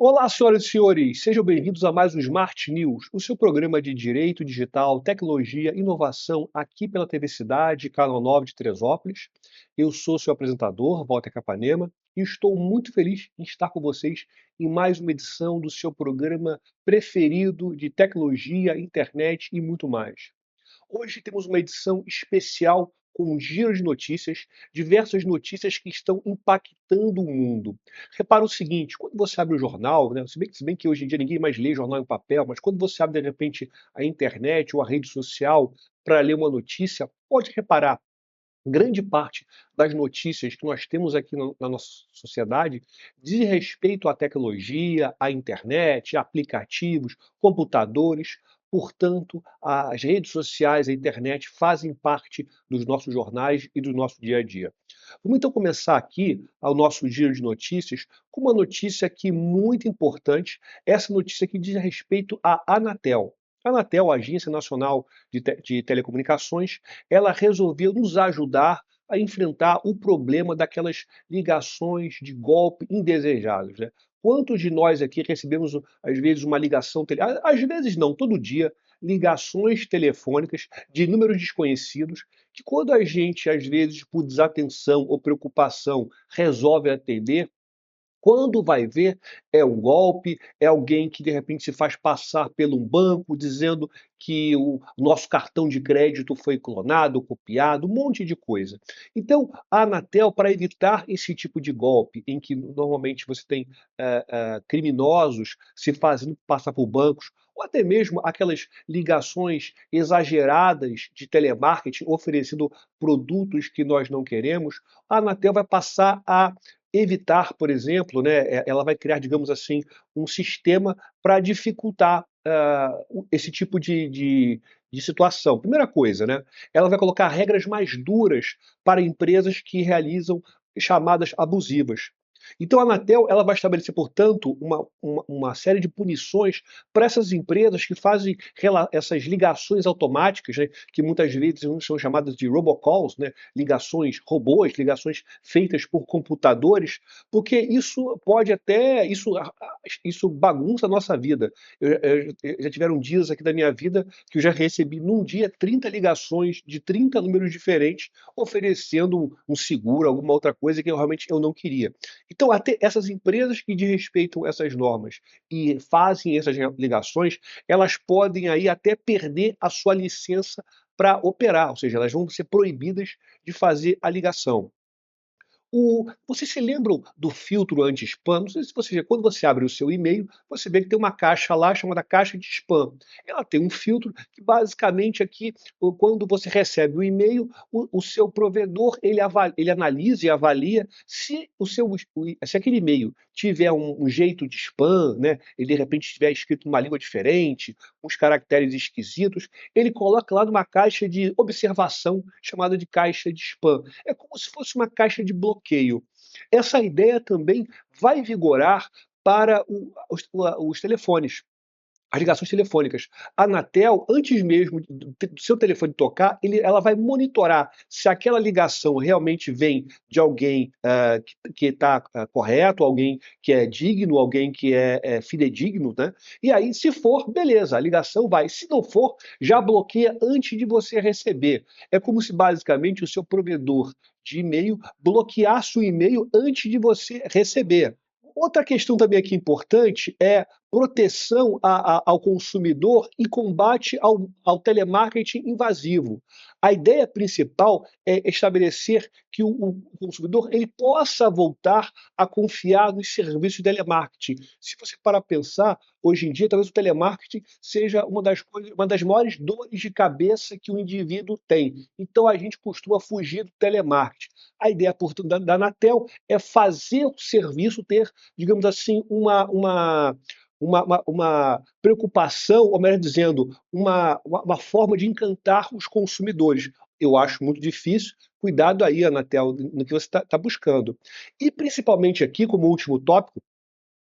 Olá, senhoras e senhores, sejam bem-vindos a mais um Smart News, o seu programa de direito digital, tecnologia, inovação aqui pela TV Cidade, Canal 9 de Teresópolis. Eu sou seu apresentador, Walter Capanema, e estou muito feliz em estar com vocês em mais uma edição do seu programa preferido de tecnologia, internet e muito mais. Hoje temos uma edição especial com um giro de notícias, diversas notícias que estão impactando o mundo. Repara o seguinte, quando você abre o jornal, né, se bem que hoje em dia ninguém mais lê jornal em papel, mas quando você abre de repente a internet ou a rede social para ler uma notícia, pode reparar, grande parte das notícias que nós temos aqui na nossa sociedade diz respeito à tecnologia, à internet, a aplicativos, computadores. Portanto, as redes sociais, a internet fazem parte dos nossos jornais e do nosso dia a dia. Vamos então começar aqui o nosso giro de notícias com uma notícia aqui muito importante. Essa notícia aqui diz respeito à Anatel. A Anatel, a Agência Nacional de Telecomunicações, ela resolveu nos ajudar a enfrentar o problema daquelas ligações de golpe indesejados, né? Quantos de nós aqui recebemos, às vezes, uma ligação, às vezes não, todo dia, ligações telefônicas de números desconhecidos, que quando a gente, às vezes, por desatenção ou preocupação, resolve atender, quando vai ver, é um golpe, é alguém que de repente se faz passar pelo um banco dizendo que o nosso cartão de crédito foi clonado, copiado, um monte de coisa. Então, a Anatel, para evitar esse tipo de golpe, em que normalmente você tem criminosos se fazendo passar por bancos, ou até mesmo aquelas ligações exageradas de telemarketing oferecendo produtos que nós não queremos, a Anatel vai passar a evitar, por exemplo, né, ela vai criar, digamos assim, um sistema para dificultar esse tipo de situação. Primeira coisa, né, ela vai colocar regras mais duras para empresas que realizam chamadas abusivas. Então a Anatel ela vai estabelecer, portanto, uma série de punições para essas empresas que fazem essas ligações automáticas, né, que muitas vezes são chamadas de robocalls, né, ligações robôs, ligações feitas por computadores, porque isso pode até, isso bagunça a nossa vida. Já tiveram dias aqui da minha vida que eu já recebi num dia 30 ligações de 30 números diferentes oferecendo um seguro, alguma outra coisa que realmente eu não queria. Então, até essas empresas que desrespeitam essas normas e fazem essas ligações, elas podem aí até perder a sua licença para operar, ou seja, elas vão ser proibidas de fazer a ligação. Vocês se lembram do filtro anti-spam? Não sei se você já, quando você abre o seu e-mail, você vê que tem uma caixa lá chamada caixa de spam. Ela tem um filtro que basicamente aqui, quando você recebe o e-mail, o seu provedor ele analisa e avalia se se aquele e-mail tiver um jeito de spam, né? Ele de repente estiver escrito numa língua diferente, uns caracteres esquisitos, ele coloca lá numa caixa de observação chamada de caixa de spam. É como se fosse uma caixa de bloqueio. Essa ideia também vai vigorar para os telefones. As ligações telefônicas. A Anatel, antes mesmo do seu telefone tocar, ela vai monitorar se aquela ligação realmente vem de alguém que está correto, alguém que é digno, alguém que é fidedigno, né? E aí, se for, beleza, a ligação vai. Se não for, já bloqueia antes de você receber. É como se basicamente o seu provedor de e-mail bloqueasse o e-mail antes de você receber. Outra questão também aqui importante é proteção ao consumidor e combate ao telemarketing invasivo. A ideia principal é estabelecer que o consumidor ele possa voltar a confiar nos serviços de telemarketing. Se você parar para pensar, hoje em dia, talvez o telemarketing seja uma das maiores dores de cabeça que o indivíduo tem. Então, a gente costuma fugir do telemarketing. A ideia, portanto, da Anatel é fazer o serviço ter, digamos assim, uma preocupação, ou melhor dizendo, uma forma de encantar os consumidores. Eu acho muito difícil. Cuidado aí, Anatel, no que você está buscando. E principalmente aqui, como último tópico,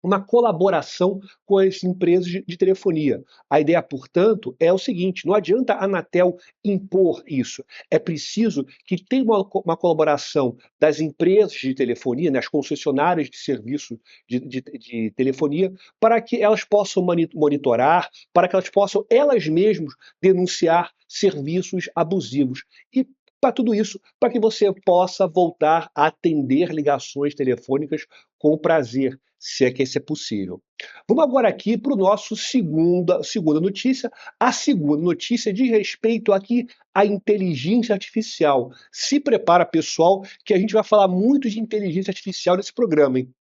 uma colaboração com as empresas de telefonia. A ideia, portanto, é o seguinte: não adianta a Anatel impor isso. É preciso que tenha uma colaboração das empresas de telefonia, né, as concessionárias de serviço de telefonia, para que elas possam monitorar, para que elas possam elas mesmas denunciar serviços abusivos. E para tudo isso, para que você possa voltar a atender ligações telefônicas com prazer, se é que isso é possível. Vamos agora aqui para o nosso segunda notícia. A segunda notícia diz respeito aqui à inteligência artificial. Se prepara, pessoal, que a gente vai falar muito de inteligência artificial nesse programa, hein?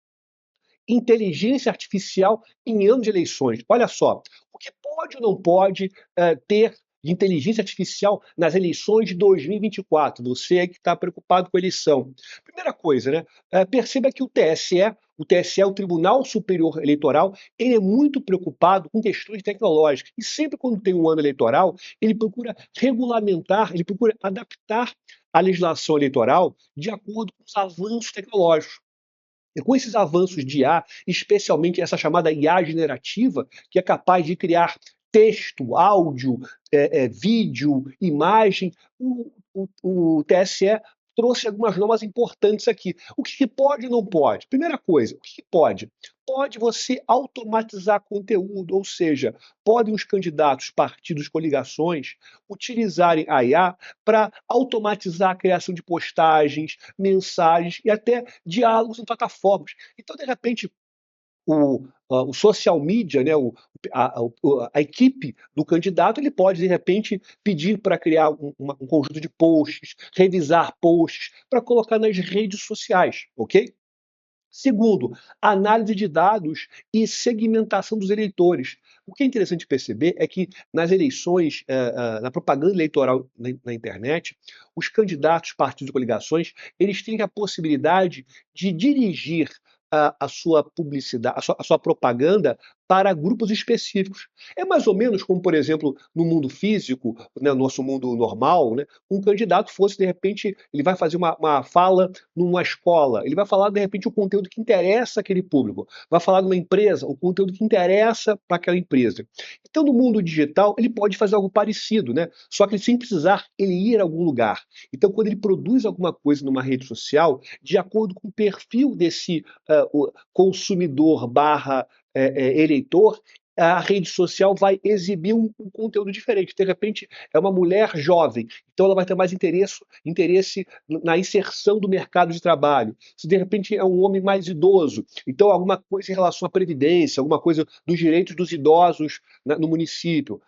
Inteligência artificial em ano de eleições. Olha só, o que pode ou não pode ter de inteligência artificial nas eleições de 2024? Você aí que está preocupado com a eleição. Primeira coisa, né? Perceba que o TSE, o Tribunal Superior Eleitoral, ele é muito preocupado com questões tecnológicas. E sempre quando tem um ano eleitoral, ele procura regulamentar, ele procura adaptar a legislação eleitoral de acordo com os avanços tecnológicos. E com esses avanços de IA, especialmente essa chamada IA generativa, que é capaz de criar texto, áudio, vídeo, imagem, o TSE trouxe algumas normas importantes aqui. O que pode e não pode? Primeira coisa, o que pode? Pode você automatizar conteúdo, ou seja, podem os candidatos, partidos, coligações utilizarem a IA para automatizar a criação de postagens, mensagens e até diálogos em plataformas. Então, de repente, o social media, né, a equipe do candidato, ele pode, de repente, pedir para criar um conjunto de posts, revisar posts, para colocar nas redes sociais, ok? Segundo, análise de dados e segmentação dos eleitores. O que é interessante perceber é que nas eleições, na propaganda eleitoral na internet, os candidatos, partidos e coligações, eles têm a possibilidade de dirigir a sua publicidade, a sua propaganda para grupos específicos. É mais ou menos como, por exemplo, no mundo físico, né, no nosso mundo normal, né, um candidato fosse, de repente, ele vai fazer uma fala numa escola, ele vai falar, de repente, o conteúdo que interessa àquele público, vai falar numa empresa, o conteúdo que interessa para aquela empresa. Então, no mundo digital, ele pode fazer algo parecido, né? Só que sem precisar ele ir a algum lugar. Então, quando ele produz alguma coisa numa rede social, de acordo com o perfil desse o consumidor barra eleitor, a rede social vai exibir um conteúdo diferente. De repente, é uma mulher jovem, então ela vai ter mais interesse na inserção do mercado de trabalho. Se de repente é um homem mais idoso, então alguma coisa em relação à previdência, alguma coisa dos direitos dos idosos no município.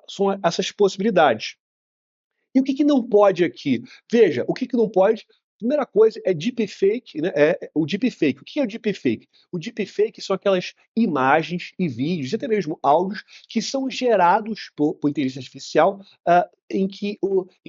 São essas possibilidades. E o que não pode aqui? Veja, o que não pode? Primeira coisa é deepfake, né? O deepfake. O que é o deepfake? O deepfake são aquelas imagens e vídeos, e até mesmo áudios, que são gerados por inteligência artificial, em que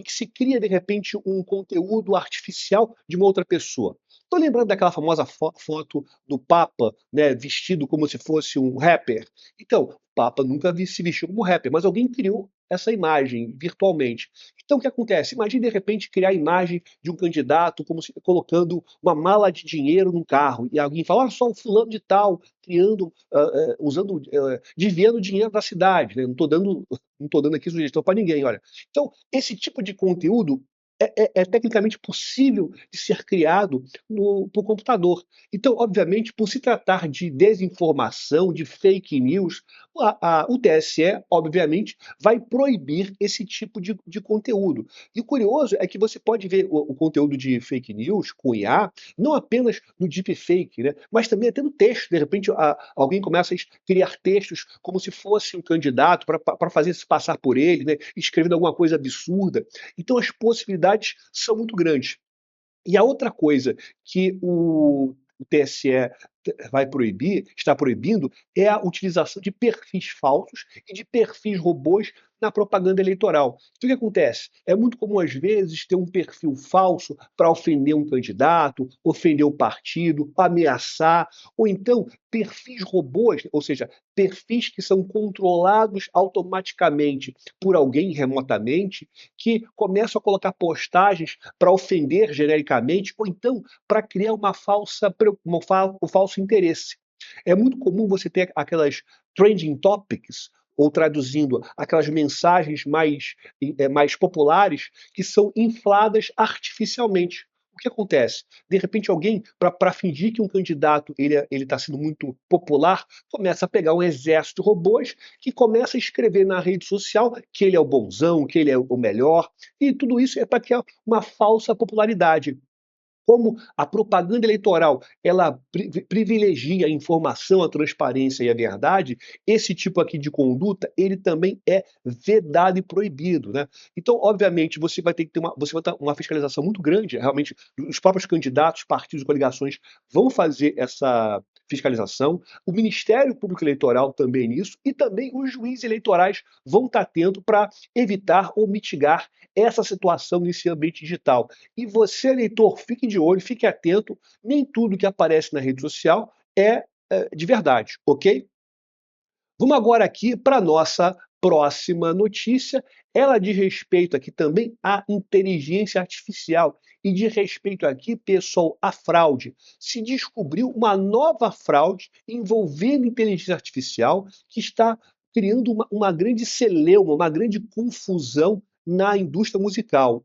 se cria, de repente, um conteúdo artificial de uma outra pessoa. Estou lembrando daquela famosa foto do Papa, né, vestido como se fosse um rapper. Então, o Papa nunca se vestiu como rapper, mas alguém criou essa imagem virtualmente. Então, o que acontece? Imagine, de repente, criar a imagem de um candidato como se, colocando uma mala de dinheiro num carro, e alguém fala, olha só, o fulano de tal, criando, desviando dinheiro da cidade, né? Não tô dando aqui sugestão para ninguém, olha. Então, esse tipo de conteúdo é tecnicamente possível de ser criado por computador. Então, obviamente, por se tratar de desinformação, de fake news, o TSE, obviamente, vai proibir esse tipo de conteúdo. E o curioso é que você pode ver o conteúdo de fake news com IA, não apenas no deepfake, né, mas também até no texto. De repente, alguém começa a criar textos como se fosse um candidato para fazer se passar por ele, né, escrevendo alguma coisa absurda. Então, as possibilidades são muito grandes. E a outra coisa que o TSE está proibindo, é a utilização de perfis falsos e de perfis robôs na propaganda eleitoral. Então, o que acontece? É muito comum, às vezes, ter um perfil falso para ofender um candidato, ofender o partido, ameaçar, ou então perfis robôs, ou seja, perfis que são controlados automaticamente por alguém remotamente, que começam a colocar postagens para ofender genericamente, ou então para criar um falso interesse. É muito comum você ter aquelas trending topics, ou traduzindo, aquelas mensagens mais populares que são infladas artificialmente. O que acontece? De repente alguém, para fingir que um candidato ele está sendo muito popular, começa a pegar um exército de robôs que começa a escrever na rede social que ele é o bonzão, que ele é o melhor, e tudo isso é para criar uma falsa popularidade. Como a propaganda eleitoral ela privilegia a informação, a transparência e a verdade, esse tipo aqui de conduta, ele também é vedado e proibido, né. Então, obviamente, você vai ter que ter uma fiscalização muito grande, realmente, os próprios candidatos, partidos, coligações vão fazer essa fiscalização, o Ministério Público Eleitoral também nisso, e também os juízes eleitorais vão estar atentos para evitar ou mitigar essa situação nesse ambiente digital. E você, eleitor, fique de olho, fique atento, nem tudo que aparece na rede social é de verdade, ok? Vamos agora aqui para a nossa próxima notícia. Ela diz respeito aqui também à inteligência artificial e diz respeito aqui, pessoal, à fraude. Se descobriu uma nova fraude envolvendo inteligência artificial que está criando uma grande celeuma, uma grande confusão na indústria musical.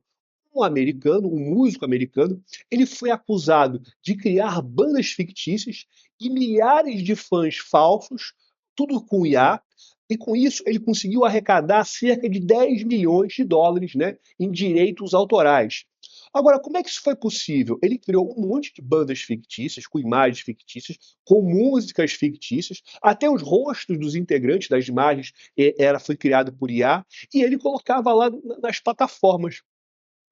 Um americano, um músico americano, ele foi acusado de criar bandas fictícias e milhares de fãs falsos, tudo com IA, e com isso ele conseguiu arrecadar cerca de 10 milhões de dólares, né, em direitos autorais. Agora, como é que isso foi possível? Ele criou um monte de bandas fictícias, com imagens fictícias, com músicas fictícias, até os rostos dos integrantes das imagens foi criado por IA, e ele colocava lá nas plataformas.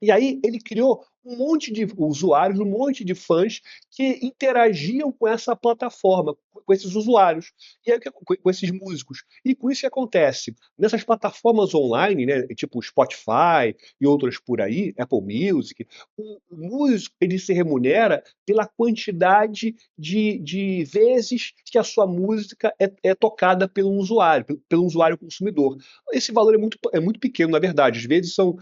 E aí ele criou um monte de usuários, um monte de fãs que interagiam com essa plataforma, com esses usuários, e aí, com esses músicos. E com isso que acontece? Nessas plataformas online, né, tipo Spotify e outras por aí, Apple Music, o músico ele se remunera pela quantidade de vezes que a sua música é tocada pelo usuário consumidor. Esse valor é muito pequeno, na verdade. Às vezes são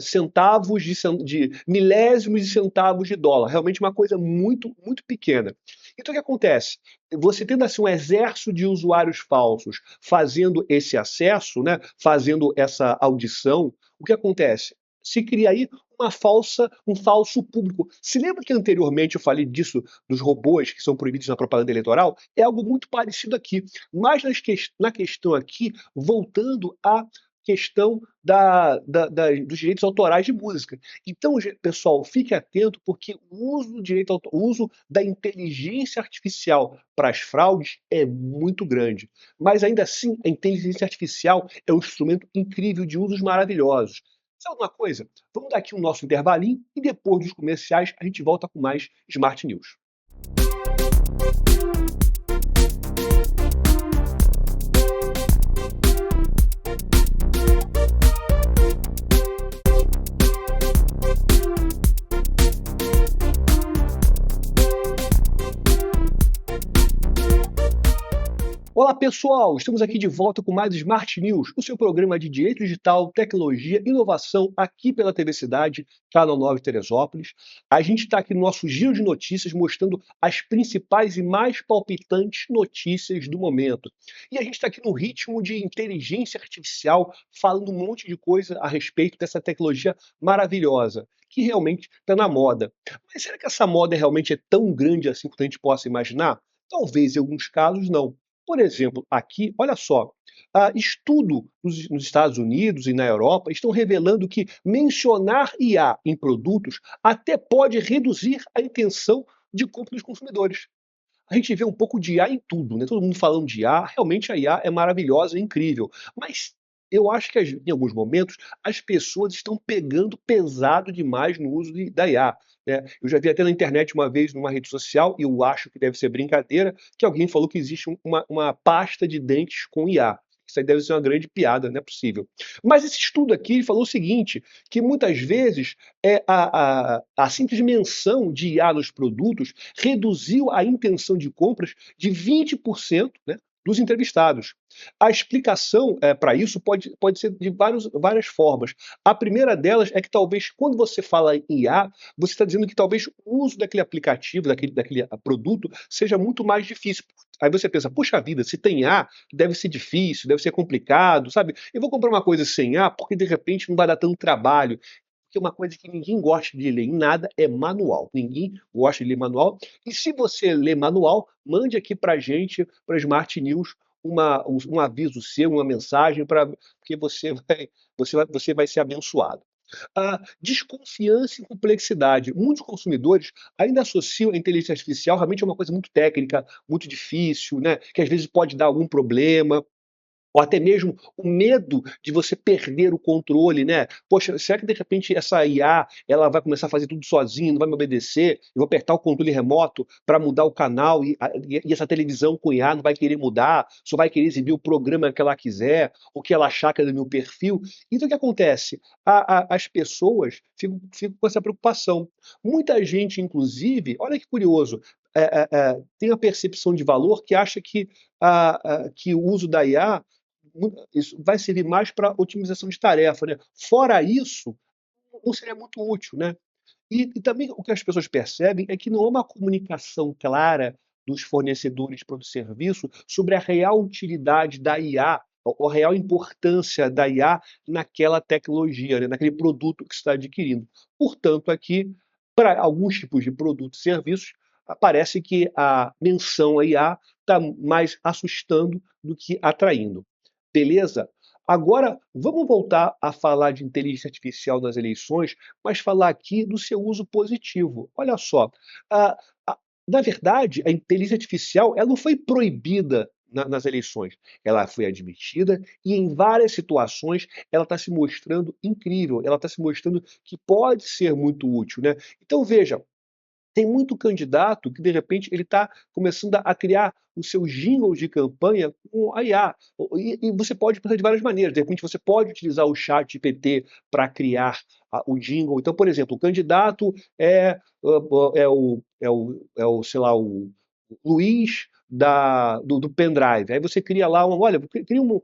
centavos de milésimos de centavos de dólar, realmente uma coisa muito, muito pequena. Então o que acontece? Você tendo assim um exército de usuários falsos fazendo esse acesso, né, fazendo essa audição, o que acontece? Se cria aí um falso público. Se lembra que anteriormente eu falei disso, dos robôs que são proibidos na propaganda eleitoral? É algo muito parecido aqui. Mas na questão aqui, voltando à questão dos direitos autorais de música. Então, pessoal, fique atento, porque o uso da inteligência artificial para as fraudes é muito grande. Mas ainda assim, a inteligência artificial é um instrumento incrível de usos maravilhosos. Sabe uma coisa? Vamos dar aqui um nosso intervalinho e depois dos comerciais a gente volta com mais Smart News. Olá pessoal, estamos aqui de volta com mais Smart News, o seu programa de direito digital, tecnologia, inovação aqui pela TV Cidade, Canal 9 Teresópolis. A gente está aqui no nosso giro de notícias mostrando as principais e mais palpitantes notícias do momento. E a gente está aqui no ritmo de inteligência artificial, falando um monte de coisa a respeito dessa tecnologia maravilhosa, que realmente está na moda. Mas será que essa moda realmente é tão grande assim quanto a gente possa imaginar? Talvez em alguns casos não. Por exemplo, aqui, olha só, estudo nos Estados Unidos e na Europa estão revelando que mencionar IA em produtos até pode reduzir a intenção de compra dos consumidores. A gente vê um pouco de IA em tudo, né? Todo mundo falando de IA, realmente a IA é maravilhosa, é incrível, mas eu acho que em alguns momentos as pessoas estão pegando pesado demais no uso da IA, né? Eu já vi até na internet uma vez, numa rede social, e eu acho que deve ser brincadeira, que alguém falou que existe uma pasta de dentes com IA. Isso aí deve ser uma grande piada, não é possível. Mas esse estudo aqui ele falou o seguinte, que muitas vezes a simples menção de IA nos produtos reduziu a intenção de compras de 20%, né, dos entrevistados. A explicação para isso pode ser de várias formas. A primeira delas é que talvez quando você fala em IA, você está dizendo que talvez o uso daquele aplicativo, daquele produto, seja muito mais difícil. Aí você pensa, puxa vida, se tem IA, deve ser difícil, deve ser complicado, sabe? Eu vou comprar uma coisa sem IA porque de repente não vai dar tanto trabalho. Porque uma coisa que ninguém gosta de ler em nada é manual. Ninguém gosta de ler manual. E se você lê manual, mande aqui para gente, para Smart News, um aviso seu, uma mensagem, porque você vai ser abençoado. Desconfiança e complexidade. Muitos consumidores ainda associam a inteligência artificial realmente a uma coisa muito técnica, muito difícil, né? Que às vezes pode dar algum problema. Ou até mesmo o medo de você perder o controle, né? Poxa, será que de repente essa IA ela vai começar a fazer tudo sozinha, não vai me obedecer? Eu vou apertar o controle remoto para mudar o canal e essa televisão com IA não vai querer mudar, só vai querer exibir o programa que ela quiser, o que ela achar que é do meu perfil. Então o que acontece? As pessoas ficam com essa preocupação. Muita gente, inclusive, olha que curioso, tem a percepção de valor que acha que o uso da IA isso vai servir mais para otimização de tarefa, né? Fora isso, não seria muito útil, né? E também o que as pessoas percebem é que não há uma comunicação clara dos fornecedores de serviço sobre a real utilidade da IA, ou a real importância da IA naquela tecnologia, né? Naquele produto que está adquirindo. Portanto, aqui, para alguns tipos de produtos e serviços, parece que a menção à IA está mais assustando do que atraindo. Beleza? Agora, vamos voltar a falar de inteligência artificial nas eleições, mas falar aqui do seu uso positivo. Olha só, a- a- na verdade, a inteligência artificial ela não foi proibida nas eleições, ela foi admitida e em várias situações ela está se mostrando incrível, ela está se mostrando que pode ser muito útil, né? Então veja, tem muito candidato que, de repente, ele está começando a criar os seus jingles de campanha com a IA. E você pode pensar de várias maneiras. De repente, você pode utilizar o chat GPT para criar o jingle. Então, por exemplo, o candidato sei lá, o Luiz do pendrive. Aí você cria lá, olha, cria um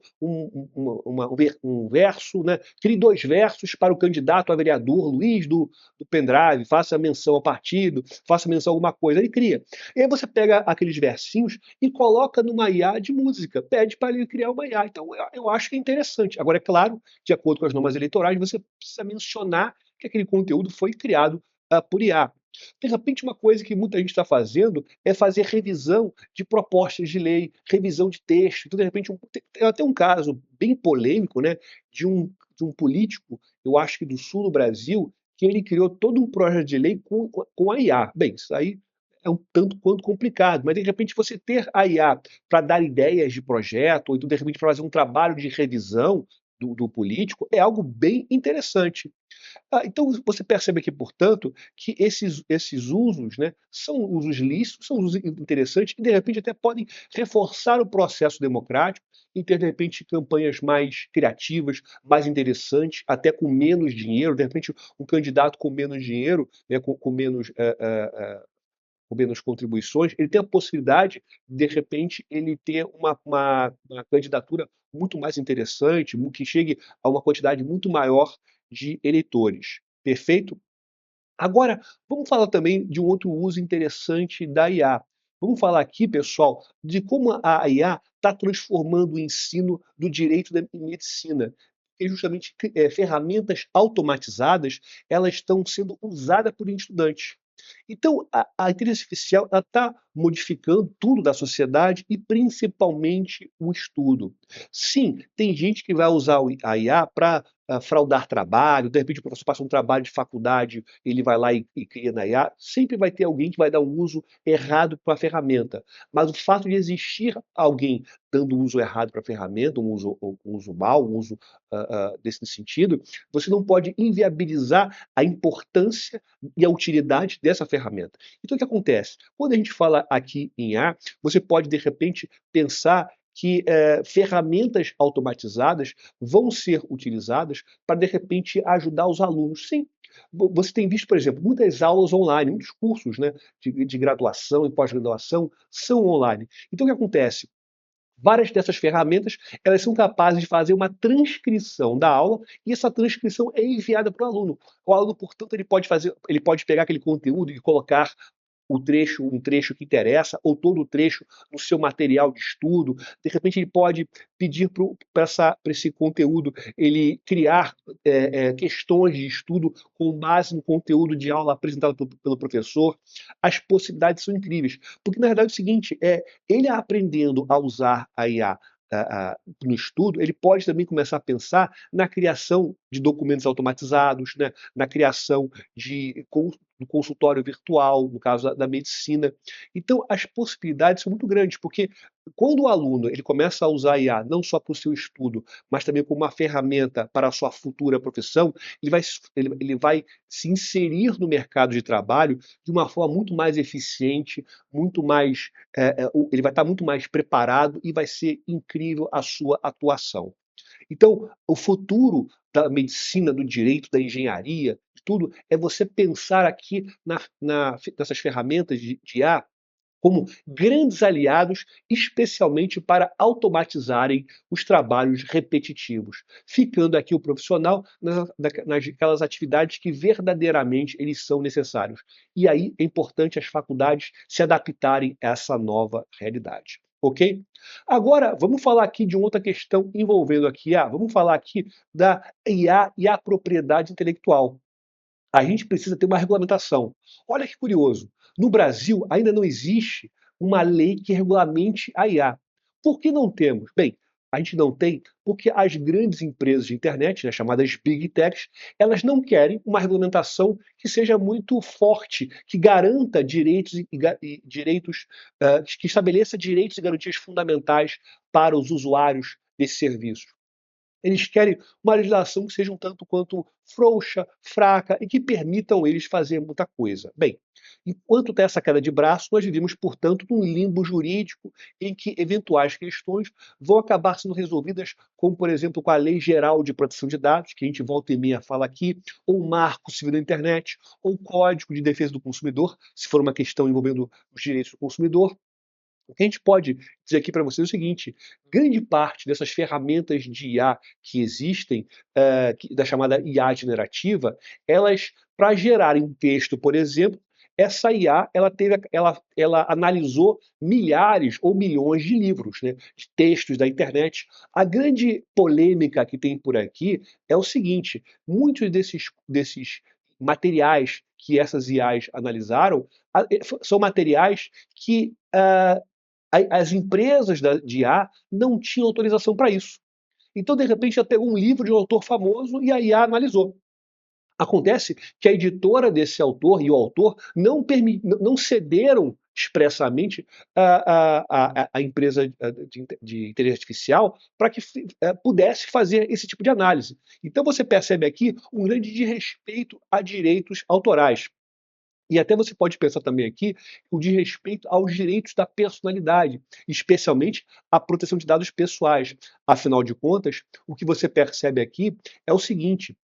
verso, né? Crie dois versos para o candidato a vereador Luiz do pendrive, faça menção ao partido, faça menção a alguma coisa, ele cria. E aí você pega aqueles versinhos e coloca numa IA de música, pede para ele criar uma IA. Então eu acho que é interessante. Agora, é claro, de acordo com as normas eleitorais, você precisa mencionar que aquele conteúdo foi criado por IA. De repente, uma coisa que muita gente está fazendo é fazer revisão de propostas de lei, revisão de texto. Então, de repente, tem até um caso bem polêmico, né, de um político, eu acho que do sul do Brasil, que ele criou todo um projeto de lei com a IA. Bem, isso aí é um tanto quanto complicado, mas de repente você ter a IA para dar ideias de projeto, ou então de repente para fazer um trabalho de revisão do político, é algo bem interessante. Então você percebe aqui, portanto, que esses usos, né, são usos lícitos, são usos interessantes e, de repente, até podem reforçar o processo democrático e ter, de repente, campanhas mais criativas, mais interessantes, até com menos dinheiro. De repente, um candidato com menos dinheiro, né, com menos contribuições, ele tem a possibilidade, de repente, ele ter uma candidatura muito mais interessante, que chegue a uma quantidade muito maior de eleitores. Perfeito? Agora, vamos falar também de um outro uso interessante da IA. Vamos falar aqui, pessoal, de como a IA está transformando o ensino do direito da medicina. E justamente ferramentas automatizadas elas estão sendo usadas por estudantes. Então, a inteligência artificial está modificando tudo da sociedade e principalmente o estudo. Sim, tem gente que vai usar a IA para fraudar trabalho, de repente o professor passa um trabalho de faculdade, ele vai lá e cria na IA, sempre vai ter alguém que vai dar um uso errado para a ferramenta. Mas o fato de existir alguém dando uso errado para a ferramenta, um uso mau, um uso desse sentido, você não pode inviabilizar a importância e a utilidade dessa ferramenta. Então, o que acontece? Quando a gente fala aqui em IA, você pode, de repente, pensar que ferramentas automatizadas vão ser utilizadas para, de repente, ajudar os alunos. Sim, você tem visto, por exemplo, muitas aulas online, muitos cursos, né, de graduação e pós-graduação são online. Então, o que acontece? Várias dessas ferramentas, elas são capazes de fazer uma transcrição da aula e essa transcrição é enviada para o aluno. O aluno, portanto, ele pode pegar aquele conteúdo e colocar um trecho que interessa, ou todo o trecho no seu material de estudo. De repente, ele pode pedir para esse conteúdo ele criar questões de estudo com base no conteúdo de aula apresentado pelo professor. As possibilidades são incríveis, porque na verdade é o seguinte, ele aprendendo a usar a IA no estudo, ele pode também começar a pensar na criação de documentos automatizados, né, na criação do consultório virtual, no caso da medicina. Então, as possibilidades são muito grandes, porque quando o aluno ele começa a usar a IA não só para o seu estudo, mas também como uma ferramenta para a sua futura profissão, ele vai se inserir no mercado de trabalho de uma forma muito mais eficiente, muito mais, ele vai estar muito mais preparado e vai ser incrível a sua atuação. Então, o futuro da medicina, do direito, da engenharia, de tudo, é você pensar aqui nessas ferramentas de IA como grandes aliados, especialmente para automatizarem os trabalhos repetitivos, ficando aqui o profissional naquelas atividades que verdadeiramente eles são necessários. E aí é importante as faculdades se adaptarem a essa nova realidade. Ok? Agora, vamos falar aqui de uma outra questão envolvendo aqui vamos falar aqui da IA e a propriedade intelectual. A gente precisa ter uma regulamentação. Olha que curioso. No Brasil, ainda não existe uma lei que regulamente a IA. Por que não temos? Bem, a gente não tem porque as grandes empresas de internet, né, chamadas Big Techs, elas não querem uma regulamentação que seja muito forte, que garanta direitos que estabeleça direitos e garantias fundamentais para os usuários desses serviços. Eles querem uma legislação que seja um tanto quanto frouxa, fraca e que permitam eles fazer muita coisa. Bem, enquanto tem essa queda de braço, nós vivemos, portanto, num limbo jurídico em que eventuais questões vão acabar sendo resolvidas, como, por exemplo, com a Lei Geral de Proteção de Dados, que a gente volta e meia fala aqui, ou o Marco Civil da Internet, ou o Código de Defesa do Consumidor, se for uma questão envolvendo os direitos do consumidor. O que a gente pode dizer aqui para vocês é o seguinte: grande parte dessas ferramentas de IA que existem, da chamada IA generativa, elas, para gerarem um texto, por exemplo, essa IA ela analisou milhares ou milhões de livros, né, de textos da internet. A grande polêmica que tem por aqui é o seguinte: muitos desses materiais que essas IAs analisaram são materiais que as empresas de IA não tinham autorização para isso. Então, de repente, ela pegou um livro de um autor famoso e a IA analisou. Acontece que a editora desse autor e o autor não cederam expressamente a empresa de inteligência artificial para que pudesse fazer esse tipo de análise. Então você percebe aqui um grande desrespeito a direitos autorais. E até você pode pensar também aqui o de respeito aos direitos da personalidade, especialmente a proteção de dados pessoais. Afinal de contas, o que você percebe aqui é o seguinte: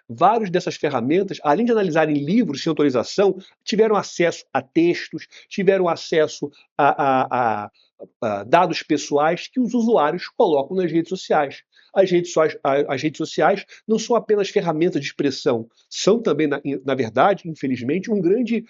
várias dessas ferramentas, além de analisarem livros sem autorização, tiveram acesso a textos, tiveram acesso a dados pessoais que os usuários colocam nas redes sociais. As redes sociais não são apenas ferramentas de expressão, são também, na verdade, infelizmente, um grande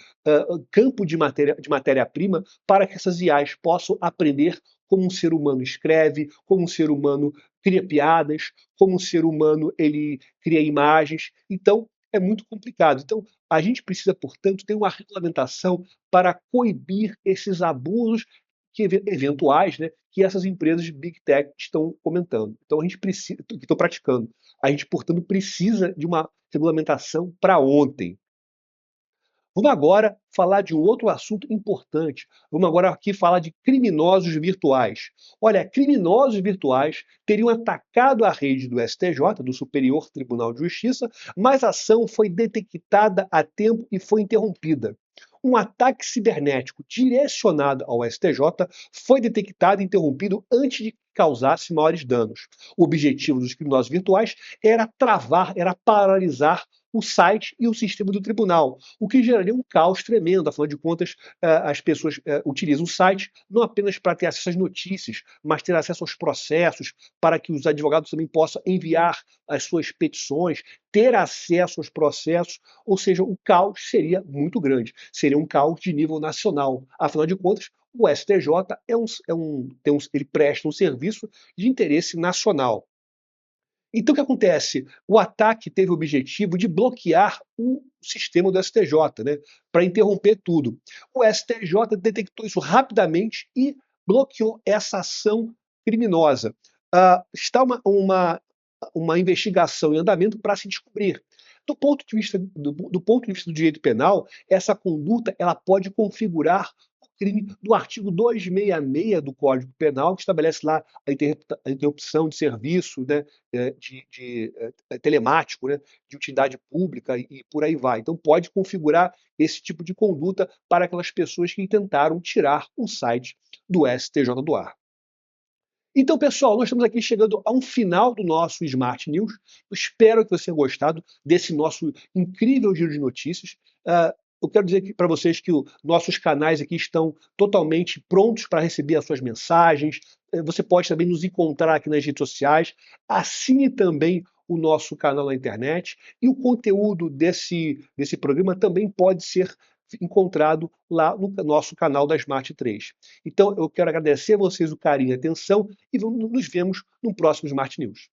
campo de matéria-prima para que essas IAs possam aprender como um ser humano escreve, como um ser humano cria piadas, como um ser humano ele cria imagens. Então, é muito complicado. Então, a gente precisa, portanto, ter uma regulamentação para coibir esses abusos eventuais, né, que essas empresas de Big Tech estão comentando. Então, a gente precisa, que estão praticando. A gente, portanto, precisa de uma regulamentação para ontem. Vamos agora falar de um outro assunto importante. Vamos agora aqui falar de criminosos virtuais. Olha, criminosos virtuais teriam atacado a rede do STJ, do Superior Tribunal de Justiça, mas a ação foi detectada a tempo e foi interrompida. Um ataque cibernético direcionado ao STJ foi detectado e interrompido antes de que causasse maiores danos. O objetivo dos criminosos virtuais era travar, era paralisar o site e o sistema do tribunal, o que geraria um caos tremendo. Afinal de contas, as pessoas utilizam o site não apenas para ter acesso às notícias, mas ter acesso aos processos, para que os advogados também possam enviar as suas petições, ter acesso aos processos, ou seja, o caos seria muito grande, seria um caos de nível nacional. Afinal de contas, o STJ ele presta um serviço de interesse nacional. Então, o que acontece? O ataque teve o objetivo de bloquear o sistema do STJ, né, para interromper tudo. O STJ detectou isso rapidamente e bloqueou essa ação criminosa. Está uma investigação em andamento para se descobrir. Do ponto de vista do direito penal, essa conduta ela pode configurar o crime do artigo 266 do Código Penal, que estabelece lá a interrupção de serviço, né, telemático, né, de utilidade pública e por aí vai. Então pode configurar esse tipo de conduta para aquelas pessoas que tentaram tirar o site do STJ do ar. Então, pessoal, nós estamos aqui chegando a um final do nosso Smart News. Eu espero que você tenha gostado desse nosso incrível giro de notícias. Eu quero dizer para vocês que nossos canais aqui estão totalmente prontos para receber as suas mensagens. Você pode também nos encontrar aqui nas redes sociais. Assine também o nosso canal na internet. E o conteúdo desse programa também pode ser encontrado lá no nosso canal da Smart 3. Então, eu quero agradecer a vocês o carinho e a atenção e nos vemos no próximo Smart News.